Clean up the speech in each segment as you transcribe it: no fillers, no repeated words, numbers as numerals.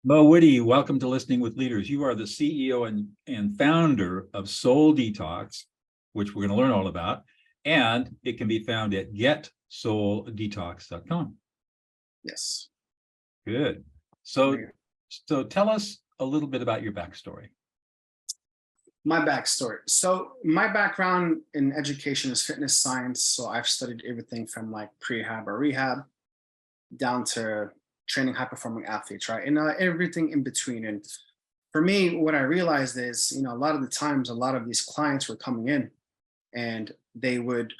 Moe Widdi, welcome to Listening with Leaders. You are the CEO and founder of Soul Detox, which we're going to learn all about, and it can be found at getsouldetox.com. Yes. Good. So tell us a little bit about your backstory. My backstory. So my background in education is fitness science. So I've studied everything from like prehab or rehab down to training high-performing athletes, right? And everything in between. And for me, what I realized is, a lot of the times, a lot of these clients were coming in and they would,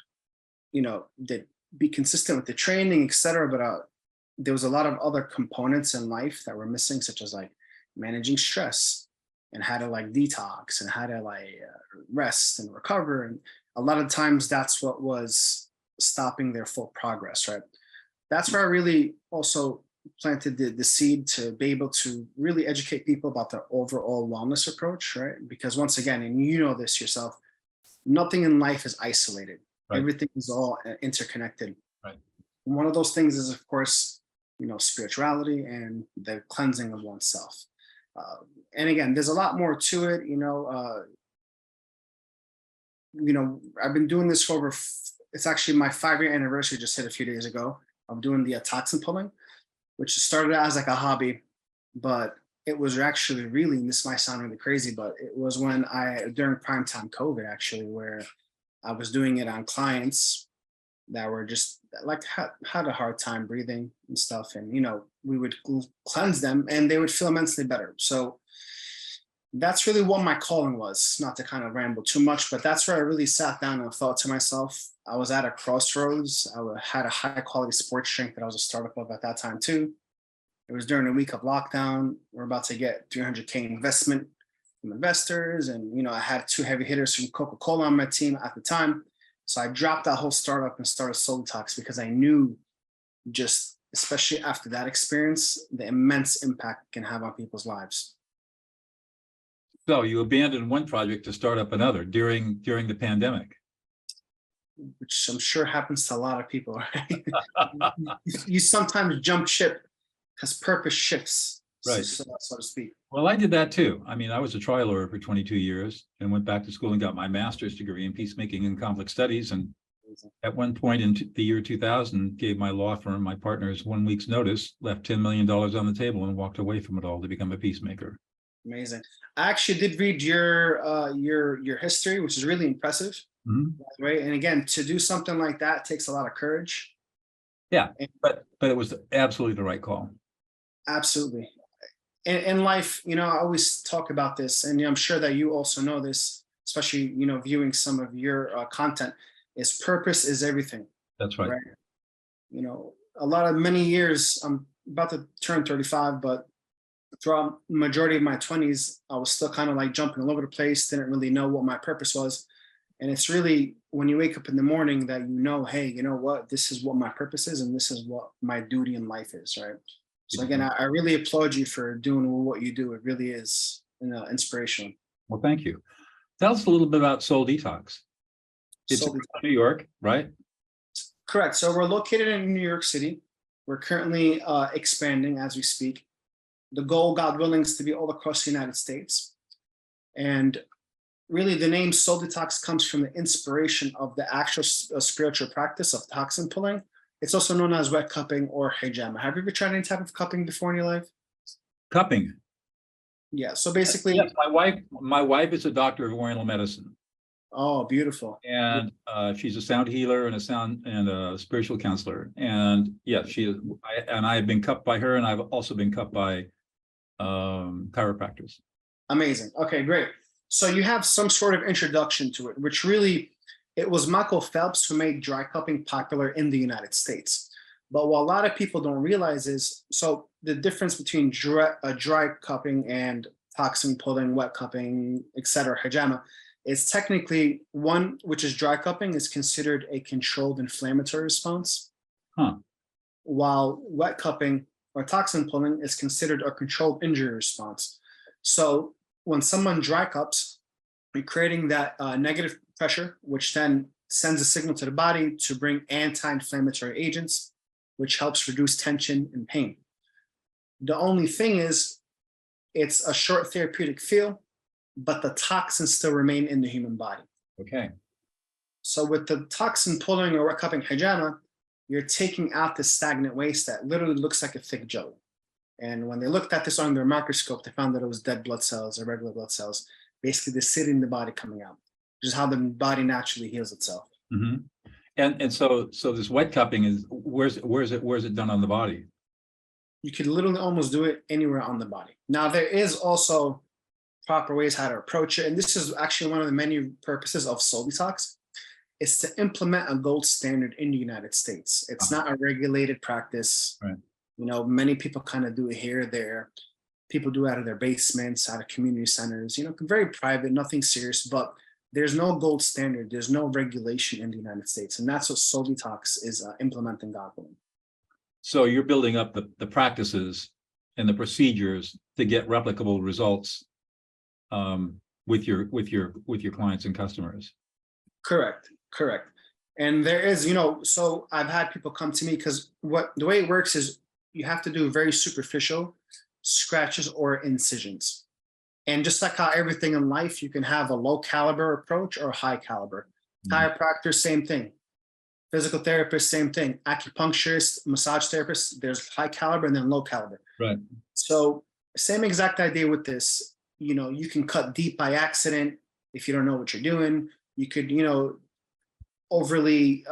they'd be consistent with the training, et cetera. But there was a lot of other components in life that were missing, such as like managing stress and how to like detox and how to like rest and recover. And a lot of times that's what was stopping their full progress, right? That's where I really also planted the seed to be able to really educate people about the overall wellness approach, right? Because once again, and you know this yourself, nothing in life is isolated. Right. Everything is all interconnected. Right. And one of those things is, of course, spirituality and the cleansing of oneself. And again, there's a lot more to it. I've been doing this for over. It's actually my 5-year anniversary just hit a few days ago. I'm doing the toxin pulling, which started as like a hobby, but it was actually really, and this might sound really crazy, but it was when during primetime COVID actually, where I was doing it on clients that were just like had a hard time breathing and stuff. And, we would cleanse them and they would feel immensely better. So that's really what my calling was, not to kind of ramble too much, but that's where I really sat down and thought to myself, I was at a crossroads. I had a high quality sports drink that I was a startup of at that time too. It was during a week of lockdown. We're about to get 300K investment from investors. And, I had 2 heavy hitters from Coca-Cola on my team at the time. So I dropped that whole startup and started Soul Detox because I knew just, especially after that experience, the immense impact it can have on people's lives. So you abandoned one project to start up another during the pandemic. Which I'm sure happens to a lot of people, right? you sometimes jump ship because purpose shifts, right? So to speak. Well, I did that too. I mean, I was a trial lawyer for 22 years and went back to school and got my master's degree in peacemaking and conflict studies. And at one point in the year 2000, gave my law firm, my partners, 1 week's notice, left $10 million on the table and walked away from it all to become a peacemaker. Amazing. I actually did read your history, which is really impressive. Mm-hmm. Right. And again, to do something like that takes a lot of courage. Yeah, but it was absolutely the right call. Absolutely. In life, I always talk about this, and I'm sure that you also know this, especially, viewing some of your content, is purpose is everything. That's right. Many years, I'm about to turn 35, but throughout the majority of my 20s, I was still kind of like jumping all over the place, didn't really know what my purpose was. And it's really when you wake up in the morning that hey, you know what, this is what my purpose is and this is what my duty in life is, right? So again, I really applaud you for doing what you do. It really is inspirational. Well, thank you. Tell us a little bit about Soul Detox. It's in New York, right? Correct. So we're located in New York City. We're currently expanding as we speak. The goal, God willing, is to be all across the United States. And really, the name Soul Detox comes from the inspiration of the actual spiritual practice of toxin pulling. It's also known as wet cupping or hijama. Have you ever tried any type of cupping before in your life? Cupping. Yeah. So basically, yes, my wife is a doctor of oriental medicine. Oh, beautiful. And she's a sound healer and a spiritual counselor. And yes, I have been cupped by her, and I've also been cupped by chiropractors. Amazing. Okay, great. So you have some sort of introduction to it, which really, it was Michael Phelps who made dry cupping popular in the United States. But what a lot of people don't realize is, so the difference between dry cupping and toxin pulling, wet cupping, etc., hijama, is technically one, which is dry cupping, is considered a controlled inflammatory response. While wet cupping or toxin pulling is considered a controlled injury response. So when someone dry cups, you're creating that negative pressure, which then sends a signal to the body to bring anti-inflammatory agents, which helps reduce tension and pain. The only thing is, it's a short therapeutic feel, but the toxins still remain in the human body. Okay. So with the toxin pulling or wet cupping hijama, you're taking out the stagnant waste that literally looks like a thick jelly. And when they looked at this under a microscope, they found that it was dead blood cells or regular blood cells, basically the city in the body coming out, which is how the body naturally heals itself. Mm-hmm. And so this wet cupping is where's it done on the body? You could literally almost do it anywhere on the body. Now there is also proper ways how to approach it, and this is actually one of the many purposes of Soul Detox. Is to implement a gold standard in the United States. It's not a regulated practice. Right. You know, many people kind of do it here or there. People do it out of their basements, out of community centers, you know, very private, nothing serious, but there's no gold standard. There's no regulation in the United States. And that's what Soul Detox is implementing godly. So you're building up the practices and the procedures to get replicable results with your clients and customers. Correct. And there is, you know, so I've had people come to me because the way it works is you have to do very superficial scratches or incisions. And just like how everything in life, you can have a low caliber approach or a high caliber. Chiropractor, same thing. Physical therapist, same thing. Acupuncturist, massage therapist, there's high caliber and then low caliber. Right. So same exact idea with this. You know, you can cut deep by accident if you don't know what you're doing. You could, you know, overly,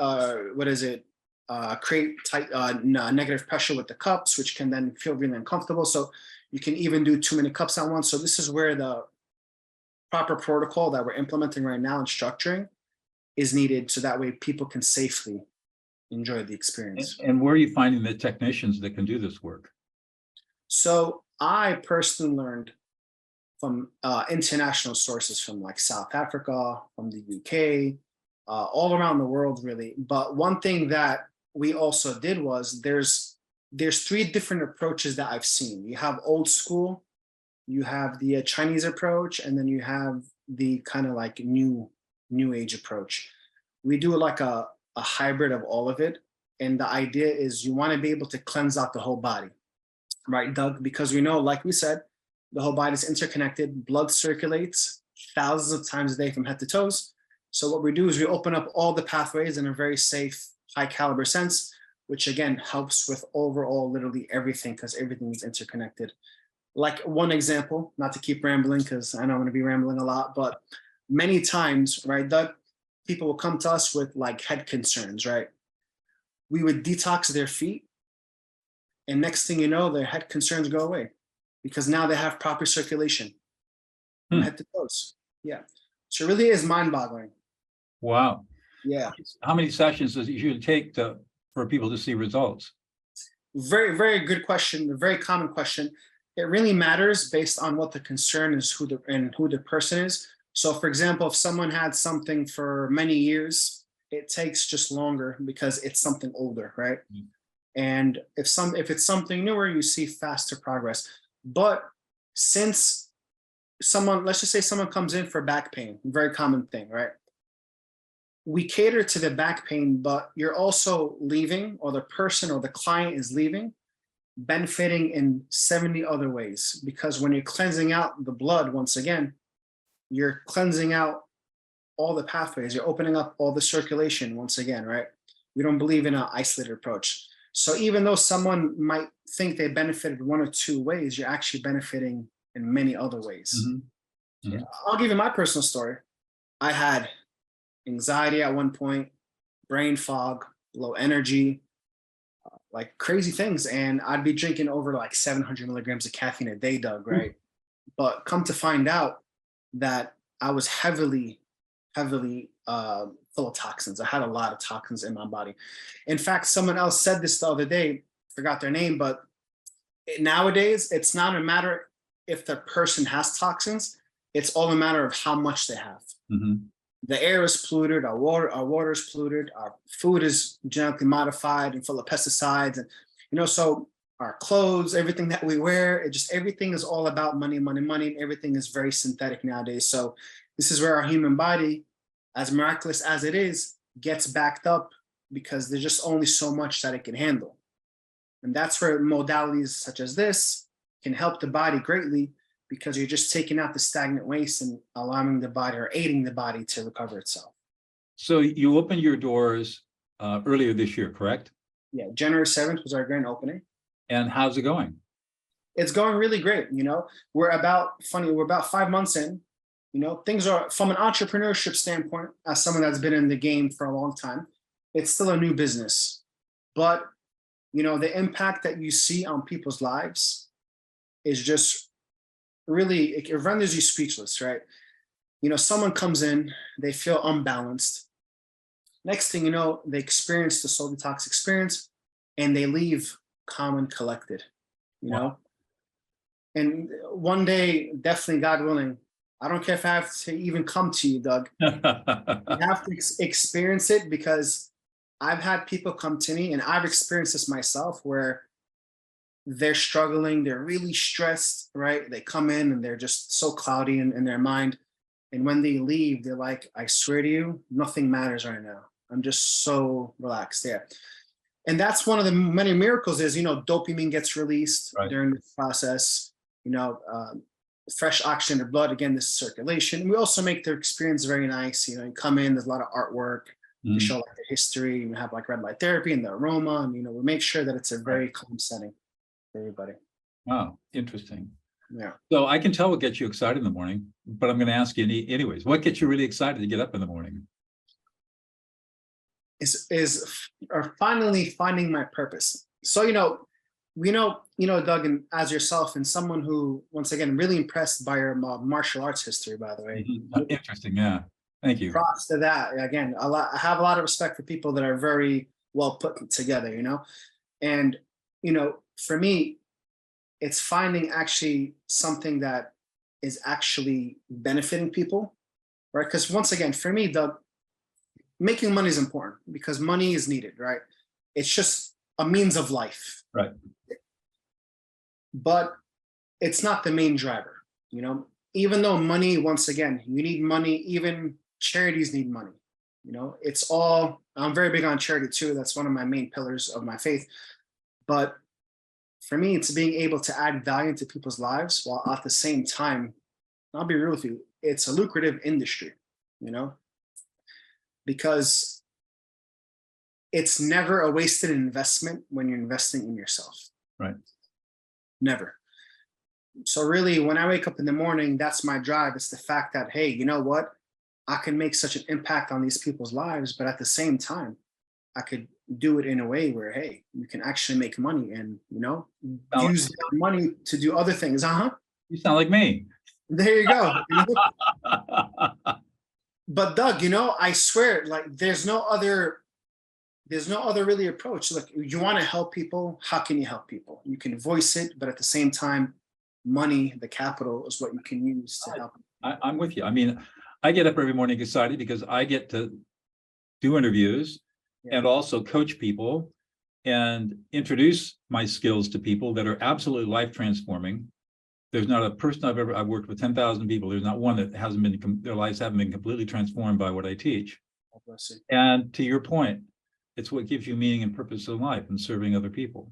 create tight, negative pressure with the cups, which can then feel really uncomfortable. So you can even do too many cups at once. So this is where the proper protocol that we're implementing right now and structuring is needed. So that way people can safely enjoy the experience. And where are you finding the technicians that can do this work? So I personally learned from international sources from like South Africa, from the UK, all around the world really. But one thing that we also did was there's 3 different approaches that I've seen. You have old school, you have the Chinese approach, and then you have the kind of like new age approach. We do like a hybrid of all of it. And the idea is you want to be able to cleanse out the whole body, right, Doug? Because we know, like we said, the whole body is interconnected. Blood circulates thousands of times a day from head to toes. So what we do is we open up all the pathways in a very safe, high caliber sense, which again helps with overall literally everything because everything is interconnected. Like one example, not to keep rambling because I know I'm going to be rambling a lot, but many times, right, Doug, people will come to us with like head concerns, right? We would detox their feet, and next thing you know, their head concerns go away because now they have proper circulation from head to toes. Yeah. So it really is mind-boggling. Wow. Yeah. How many sessions does it usually take for people to see results? Very, very good question. A very common question. It really matters based on what the concern is, who the person is. So for example, if someone had something for many years, it takes just longer because it's something older, right? Mm-hmm. And if it's something newer, you see faster progress. But since let's just say someone comes in for back pain, very common thing, right? We cater to the back pain, but you're also leaving, or the person or the client is leaving, benefiting in 70 other ways. Because when you're cleansing out the blood, once again, you're cleansing out all the pathways. You're opening up all the circulation once again, right? We don't believe in an isolated approach. So even though someone might think they benefited 1 or 2 ways, you're actually benefiting in many other ways. Mm-hmm. Mm-hmm. Yeah. I'll give you my personal story. I had anxiety at one point, brain fog, low energy, like crazy things. And I'd be drinking over like 700 milligrams of caffeine a day, Doug, right? But come to find out that I was heavily full of toxins. I had a lot of toxins in my body. In fact, someone else said this the other day, forgot their name, but nowadays it's not a matter if the person has toxins, it's all a matter of how much they have. Mm-hmm. The air is polluted, our water is polluted, our food is genetically modified and full of pesticides, and so our clothes, everything that we wear, everything is all about money, and everything is very synthetic nowadays. So this is where our human body, as miraculous as it is, gets backed up because there's just only so much that it can handle. And that's where modalities such as this can help the body greatly because you're just taking out the stagnant waste and allowing the body or aiding the body to recover itself. So you opened your doors earlier this year, correct? Yeah, January 7th was our grand opening. And how's it going? It's going really great. We're about 5 months in. Things are, from an entrepreneurship standpoint, as someone that's been in the game for a long time, it's still a new business. But, the impact that you see on people's lives is just really, it renders you speechless, right? Someone comes in, they feel unbalanced. Next thing you know, they experience the soul detox experience and they leave calm and collected, Wow. And one day, definitely, God willing, I don't care if I have to even come to you, Doug. You have to experience it, because I've had people come to me, and I've experienced this myself, where they're struggling, they're really stressed, right? They come in and they're just so cloudy in their mind. And when they leave, they're like, I swear to you, nothing matters right now. I'm just so relaxed there. And that's one of the many miracles is, dopamine gets released Right. during this process, fresh oxygen in the blood. Again, this is circulation. We also make their experience very nice. You come in, there's a lot of artwork. We show like the history. We have like red light therapy and the aroma. And, we make sure that it's a very calm setting for everybody. Wow, interesting. Yeah. So I can tell what gets you excited in the morning, but I'm going to ask you anyways, what gets you really excited to get up in the morning? Is finally finding my purpose. So, Doug, and as yourself and someone who, once again, really impressed by your martial arts history, by the way. Interesting. Yeah. Thank you. Props to that. Again, I have a lot of respect for people that are very well put together, and, for me, it's finding actually something that is actually benefiting people, right? Because once again, for me, Doug, making money is important because money is needed, right? It's just a means of life. Right. But it's not the main driver, even though money, once again, you need money, even charities need money. It's all, I'm very big on charity too. That's one of my main pillars of my faith. But for me, it's being able to add value to people's lives while at the same time, I'll be real with you, it's a lucrative industry, because it's never a wasted investment when you're investing in yourself. Right. Never. So really, when I wake up in the morning, that's my drive. It's the fact that, hey, you know what? I can make such an impact on these people's lives, but at the same time, I could do it in a way where, hey, you can actually make money and, use that money to do other things. You sound like me. There you go. But Doug, I swear, like there's no other really approach. Look, you want to help people. How can you help people? You can voice it, but at the same time, money, the capital, is what you can use to help. I'm with you. I mean, I get up every morning excited because I get to do interviews and also coach people and introduce my skills to people that are absolutely life transforming. There's not a person I've worked with 10,000 people. There's not one that hasn't been, their lives haven't been completely transformed by what I teach. And to your point, it's what gives you meaning and purpose in life and serving other people.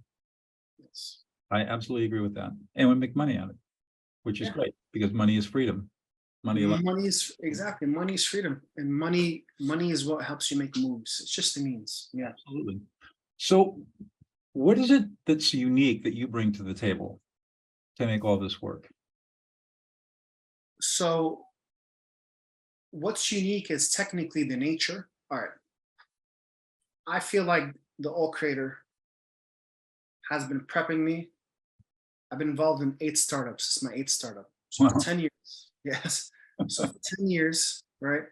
Yes. I absolutely agree with that. And we make money on it, which is great because money is freedom. Money is exactly, money is freedom, and money is what helps you make moves. It's just a means. Yeah, absolutely. So what is it that's unique that you bring to the table to make all this work? So what's unique is technically the nature. All right. I feel like the All Creator has been prepping me. I've been involved in 8 startups. It's my 8th startup. So for 10 years. Yes. So for 10 years, right,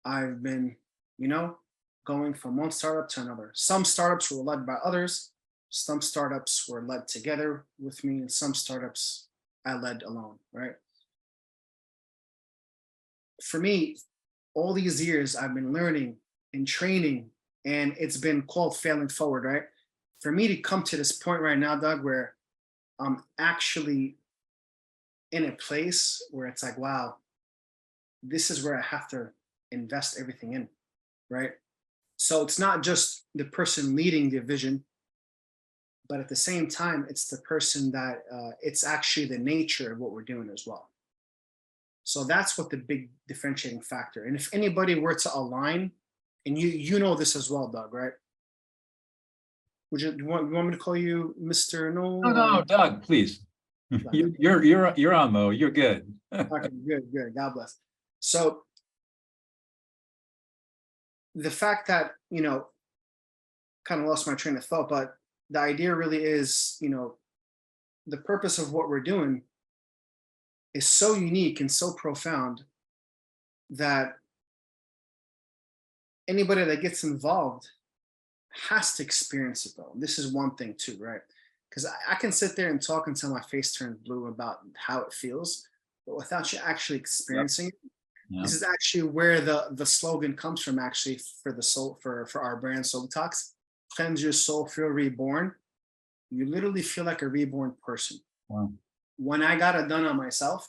I've been, going from one startup to another. Some startups were led by others. Some startups were led together with me, and some startups I led alone, right? For me, all these years I've been learning and training, and it's been called failing forward, right? For me to come to this point right now, Doug, where I'm actually in a place where it's like, wow, this is where I have to invest everything in, right? So it's not just the person leading the vision, but at the same time, it's the person that it's actually the nature of what we're doing as well. So that's what the big differentiating factor. And if anybody were to align, and you know this as well, Doug, right? Would you want me to call you Mr. Noll? No, Doug, please. You're on, Mo. You're good. Okay, good. God bless. So the fact that, kind of lost my train of thought, but the idea really is, the purpose of what we're doing is so unique and so profound that anybody that gets involved has to experience it though. This is one thing too, right? Because I can sit there and talk until my face turns blue about how it feels, but without you actually experiencing it, this is actually where the slogan comes from. Actually, for the soul, for our brand, Detox, cleanse your soul, feel reborn. You literally feel like a reborn person. Wow. When I got it done on myself,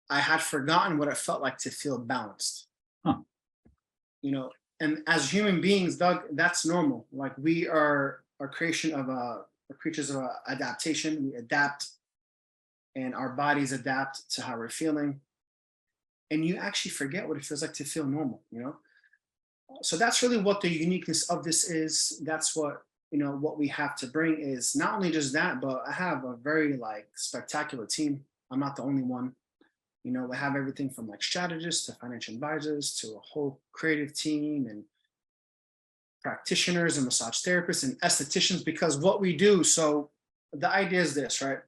I had forgotten what it felt like to feel balanced. Huh. And as human beings, Doug, that's normal. Like we are a creation of creatures of adaptation. We adapt, and our bodies adapt to how we're feeling. And you actually forget what it feels like to feel normal. So that's really what the uniqueness of this is. That's what what we have to bring is not only just that, but I have a very spectacular team. I'm not the only one. We have everything from strategists to financial advisors to a whole creative team and practitioners and massage therapists and estheticians, because what we do, so the idea is this, right?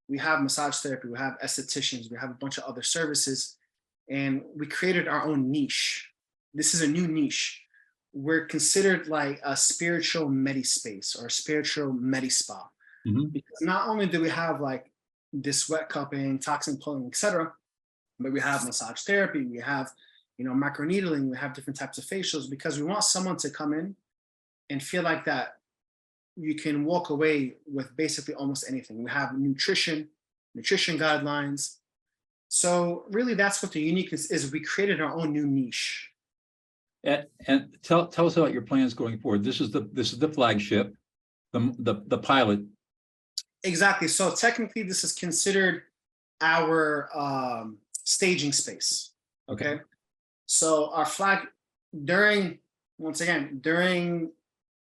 We have massage therapy, we have estheticians, we have a bunch of other services, and we created our own niche. This is a new niche. We're considered like a spiritual medi space or a spiritual medi spa. Because not only do we have this wet cupping, toxin pulling, etc., but we have massage therapy, we have microneedling, we have different types of facials, because we want someone to come in and feel like that you can walk away with basically almost anything. We have nutrition guidelines. So really that's what the uniqueness is. We created our own new niche. And tell us about your plans going forward. This is the flagship, the pilot. Exactly. So technically this is considered our staging space. Okay. So our flag during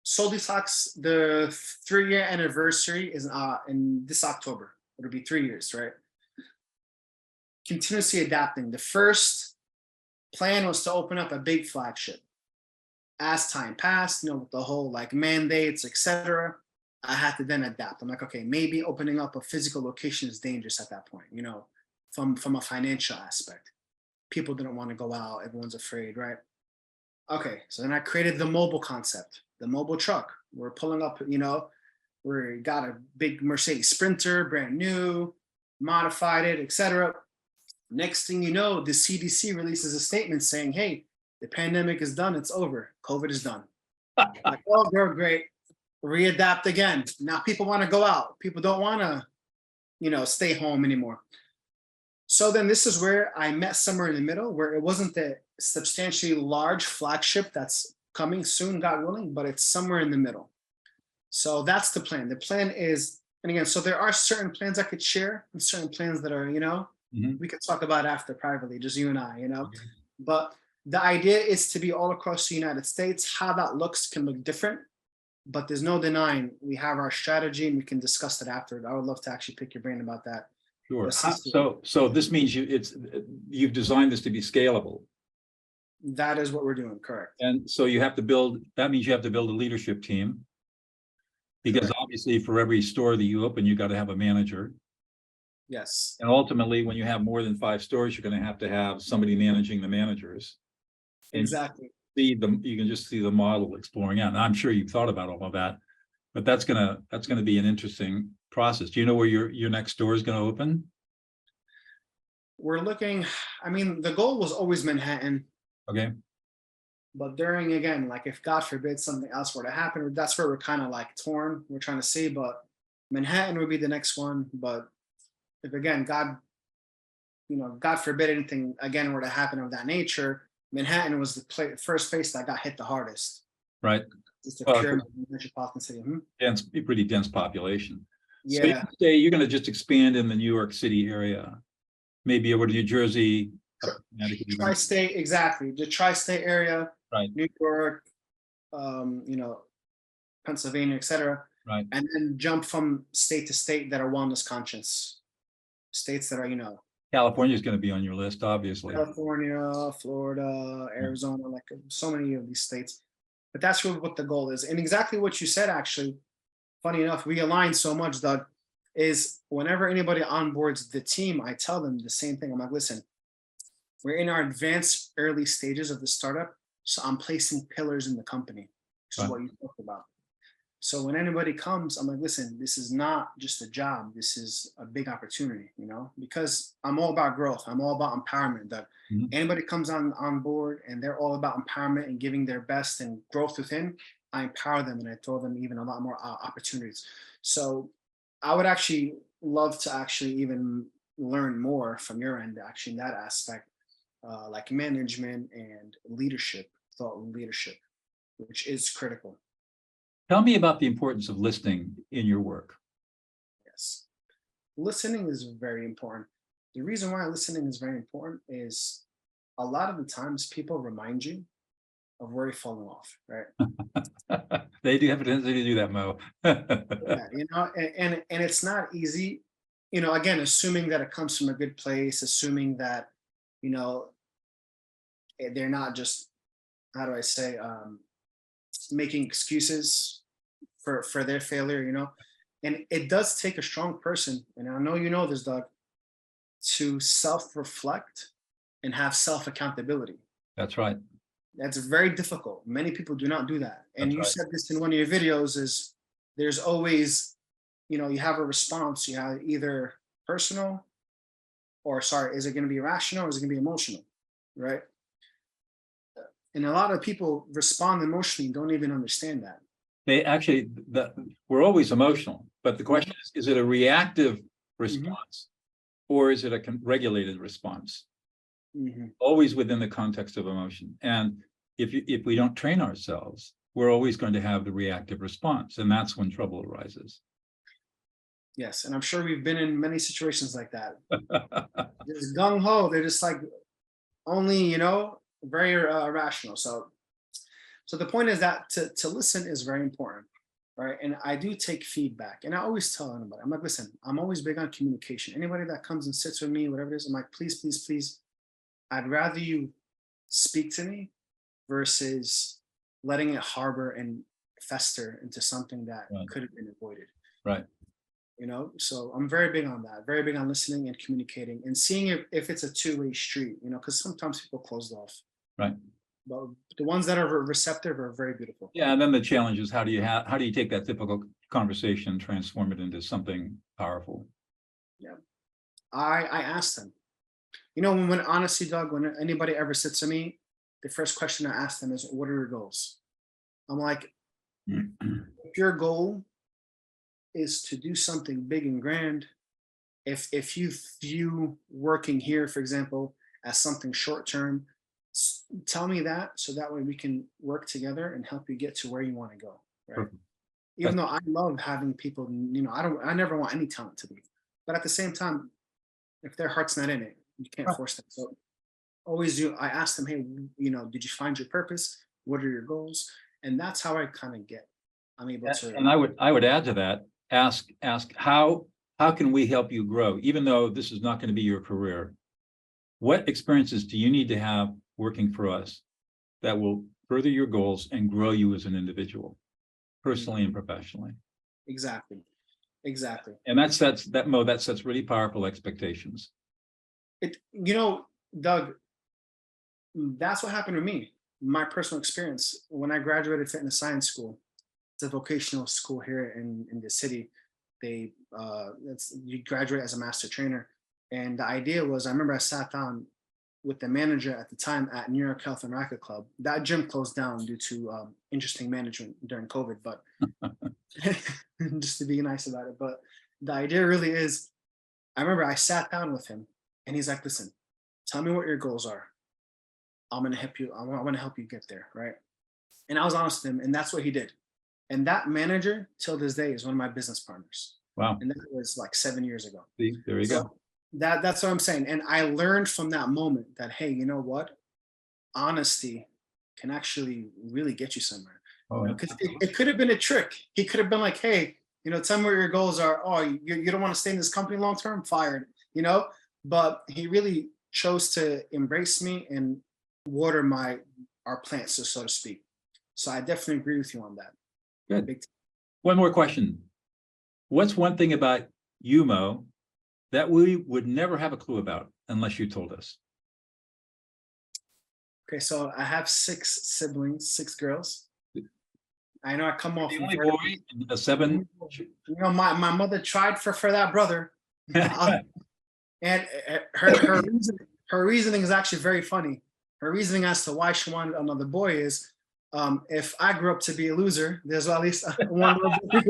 Soul Detox, the 3-year anniversary is in this October. It'll be 3 years, right? Continuously adapting. The first plan was to open up a big flagship. As time passed, with the whole mandates, etc., I had to then adapt. I'm like, okay, maybe opening up a physical location is dangerous at that point, from a financial aspect. People didn't want to go out, everyone's afraid, right? Okay, so then I created the mobile concept, the mobile truck. We're pulling up, we got a big Mercedes Sprinter, brand new, modified it, etc. Next thing you know, the CDC releases a statement saying, hey, the pandemic is done, it's over, COVID is done. Like, oh, they're great. Readapt again. Now people want to go out. People don't want to, stay home anymore. So then this is where I met somewhere in the middle, where it wasn't the substantially large flagship that's coming soon, God willing, but it's somewhere in the middle. So that's the plan. The plan is, and again, so there are certain plans I could share and certain plans that are, we could talk about after privately, just you and I, but the idea is to be all across the United States. How that looks can look different, but there's no denying we have our strategy and we can discuss that after. I would love to actually pick your brain about that. Sure. So this means you've designed this to be scalable. That is what we're doing, correct. And so that means you have to build a leadership team, because correct. Obviously for every store that you open, you got to have a manager. Yes. And ultimately, when you have more than 5 stores, you're going to have somebody managing the managers. And exactly. You can just see the model exploring out. And I'm sure you've thought about all of that, but that's gonna be an interesting process. Do you know where your next store is going to open? We're looking, the goal was always Manhattan. Okay. But during, again, if God forbid something else were to happen, that's where we're kind of torn. We're trying to see, but Manhattan would be the next one. But if again, God forbid anything again were to happen of that nature, Manhattan was the first place that got hit the hardest. Right. It's a Well, pure metropolitan city. dense, pretty dense population. So you Yeah, say you're going to just expand in the New York City area, maybe over to New Jersey, up to Connecticut eventually. tri-state, exactly. The tri-state area, Right, New York, Pennsylvania, etc. right. And then jump from state to state that are wellness conscious. States that are, California is going to be on your list, obviously. California, Florida, Arizona, like so many of these states. But that's really what the goal is. And exactly what you said, actually, funny enough, we align so much, Doug, is whenever anybody onboards the team, I tell them the same thing. I'm like, listen, we're in our advanced early stages of the startup. So I'm placing pillars in the company, which is Right. what you talked about. So when anybody comes, I'm like, listen, this is not just a job. This is a big opportunity, because I'm all about growth. I'm all about empowerment. That Mhm. anybody comes on board and they're all about empowerment and giving their best and growth within, I empower them and I throw them even a lot more opportunities. So I would actually love to actually even learn more from your end, actually, in that aspect, like management and leadership, thought leadership, which is critical. Tell me about the importance of listening in your work. Yes. Listening is very important. The reason why listening is very important is a lot of the times people remind you of where you're falling off, right? They do have a tendency to do that, Mo. Yeah, and it's not easy, again, assuming that it comes from a good place, assuming that, they're not just, how do I say, making excuses for their failure, and it does take a strong person, and I know you know this, Doug, to self-reflect and have self-accountability. That's right. That's very difficult. Many people do not do that. And That's you right. said this in one of your videos, is there's always, you have a response. You have either personal or, sorry, is it going to be rational or is it going to be emotional? Right. And a lot of people respond emotionally and don't even understand that. They actually, we're always emotional, but the question is it a reactive response or is it a regulated response? Always within the context of emotion. And if we don't train ourselves, we're always going to have the reactive response. And that's when trouble arises. Yes. And I'm sure we've been in many situations like that. Just gung ho. They're just like only, very irrational. So the point is that to listen is very important, right? And I do take feedback, and I always tell anybody, I'm like, listen, I'm always big on communication. Anybody that comes and sits with me, whatever it is, I'm like, please, please, please, I'd rather you speak to me versus letting it harbor and fester into something that could have been avoided. Right. So I'm very big on that, very big on listening and communicating and seeing if it's a two-way street, because sometimes people closed off. Right. But the ones that are receptive are very beautiful. Yeah, and then the challenge is how do you take that typical conversation and transform it into something powerful? Yeah, I asked them. When honestly, Doug, when anybody ever sits to me, the first question I ask them is, "What are your goals?" I'm like, if your goal is to do something big and grand, if you view working here, for example, as something short term, tell me that, so that way we can work together and help you get to where you want to go, right? Perfect. Even though I love having people, I never want any talent to leave, but at the same time, if their heart's not in it, you can't force them. So always I ask them, hey, did you find your purpose? What are your goals? And that's how I kind of I'm able to. And I would add to that, ask how can we help you grow, even though this is not going to be your career? What experiences do you need to have working for us that will further your goals and grow you as an individual, personally and professionally? Exactly. And that sets really powerful expectations. Doug, that's what happened to me. My personal experience when I graduated fitness science school. It's a vocational school here in the city. You graduate as a master trainer. And the idea was, I remember I sat down with the manager at the time at New York Health and Racquet Club. That gym closed down due to interesting management during COVID, but just to be nice about it. But the idea really is, I remember I sat down with him and he's like, listen, tell me what your goals are. I'm going to help you. I want to help you get there. Right. And I was honest with him, and that's what he did. And that manager till this day is one of my business partners. Wow. And that was like 7 years ago. See, there you So go. that's what I'm saying. And I learned from that moment that, hey, you know what? Honesty can actually really get you somewhere. Oh, Because it could have been a trick. He could have been like, hey, tell me what your goals are. Oh, you don't want to stay in this company long term? Fired, But he really chose to embrace me and water our plants, so to speak. So I definitely agree with you on that. good. Big One more question. What's one thing about you, Mo, that we would never have a clue about unless you told us? Okay, so I have 6 siblings, 6 girls. I know I come off. The only boy in the 7. My mother tried for that brother, and her reasoning is actually very funny. Her reasoning as to why she wanted another boy is, if I grew up to be a loser, there's at least one little boy.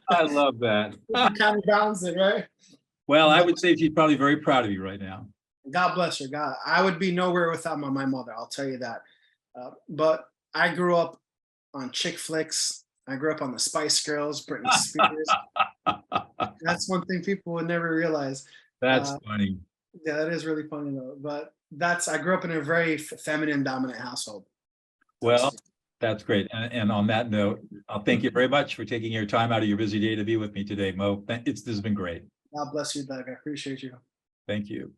I love that. Kind of balance it, right? Well, I would say she's probably very proud of you right now. God bless her. God, I would be nowhere without my mother. I'll tell you that. But I grew up on chick flicks. I grew up on the Spice Girls, Britney Spears. That's one thing people would never realize. That's funny. Yeah, that is really funny though. But I grew up in a very feminine, dominant household. Well, that's great. And on that note, I'll thank you very much for taking your time out of your busy day to be with me today, Mo. This has been great. God bless you, Doug. I appreciate you. Thank you.